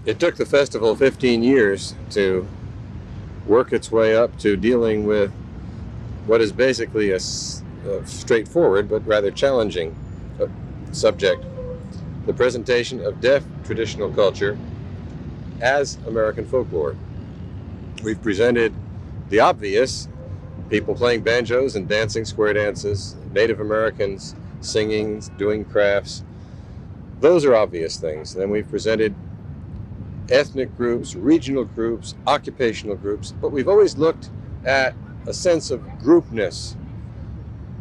It took the festival 15 years to work its way up to dealing with what is basically a straightforward but rather challenging subject: the presentation of deaf traditional culture as American folklore. We've presented the obvious: people playing banjos and dancing square dances, Native Americans singing, doing crafts. Those are obvious things. Then we've presented ethnic groups, regional groups, occupational groups, but we've always looked at a sense of groupness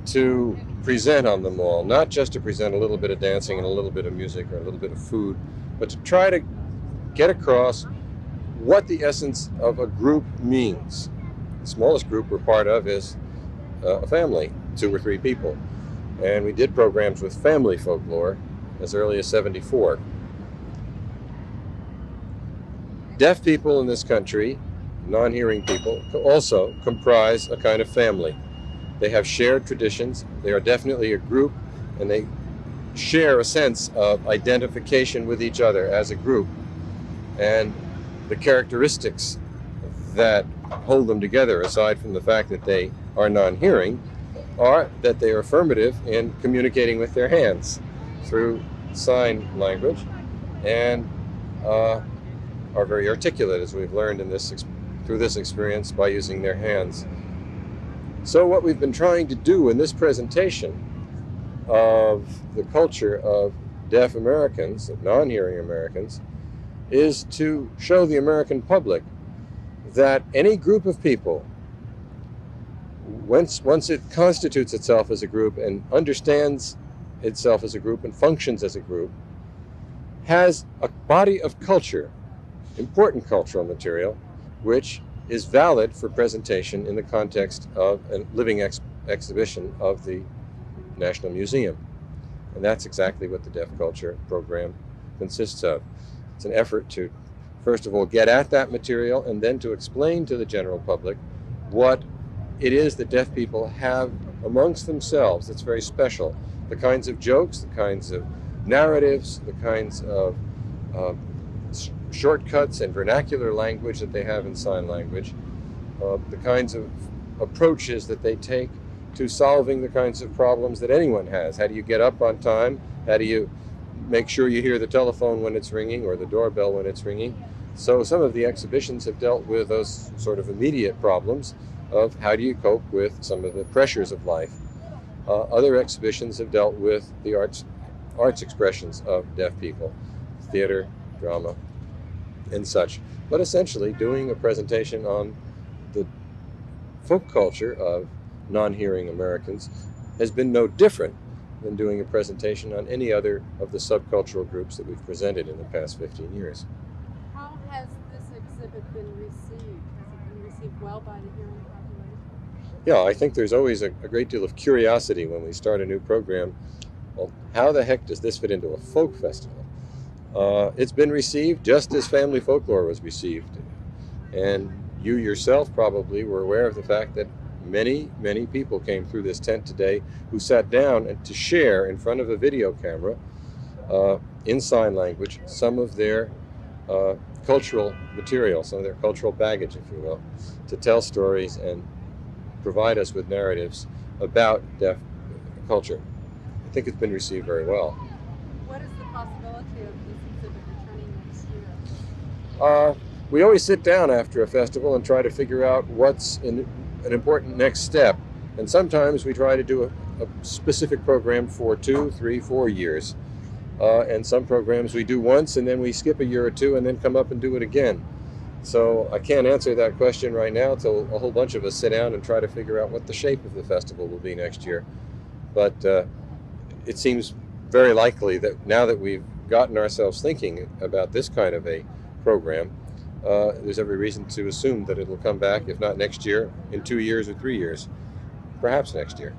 to present on them all, not just to present a little bit of dancing and a little bit of music or a little bit of food, but to try to get across what the essence of a group means. The smallest group we're part of is a family, 2 or 3 people. And we did programs with family folklore as early as '74. Deaf people in this country, non-hearing people, also comprise a kind of family. They have shared traditions. They are definitely a group, and they share a sense of identification with each other as a group. And the characteristics that hold them together, aside from the fact that they are non-hearing, are that they are affirmative in communicating with their hands through sign language, and are very articulate, as we've learned through this experience, by using their hands. So what we've been trying to do in this presentation of the culture of deaf Americans, of non-hearing Americans, is to show the American public that any group of people, once it constitutes itself as a group and understands itself as a group and functions as a group, has a body of culture, important cultural material, which is valid for presentation in the context of a living exhibition of the National Museum. And that's exactly what the Deaf Culture program consists of. It's an effort to, first of all, get at that material, and then to explain to the general public what it is that deaf people have amongst themselves that's very special. The kinds of jokes, the kinds of narratives, the kinds of shortcuts and vernacular language that they have in sign language, the kinds of approaches that they take to solving the kinds of problems that anyone has. How do you get up on time? How do you make sure you hear the telephone when it's ringing or the doorbell when it's ringing? So some of the exhibitions have dealt with those sort of immediate problems of how do you cope with some of the pressures of life. Other exhibitions have dealt with the arts expressions of deaf people, theater, drama, and such. But essentially, doing a presentation on the folk culture of non-hearing Americans has been no different than doing a presentation on any other of the subcultural groups that we've presented in the past 15 years. How has this exhibit been received? Has it been received well by the hearing population? Yeah, I think there's always a great deal of curiosity when we start a new program. Well, how the heck does this fit into a folk festival? It's been received just as family folklore was received. And you yourself probably were aware of the fact that many, many people came through this tent today who sat down and to share in front of a video camera in sign language some of their cultural material, some of their cultural baggage, if you will, to tell stories and provide us with narratives about deaf culture. I think it's been received very well. What is the possibility of this exhibit returning next year? We always sit down after a festival and try to figure out what's an important next step. And sometimes we try to do a specific program for 2, 3, 4 years. And some programs we do once and then we skip a year or two and then come up and do it again. So I can't answer that question right now till a whole bunch of us sit down and try to figure out what the shape of the festival will be next year. But it seems very likely that now that we've gotten ourselves thinking about this kind of a program, there's every reason to assume that it'll come back, if not next year, in 2 years or 3 years, perhaps next year.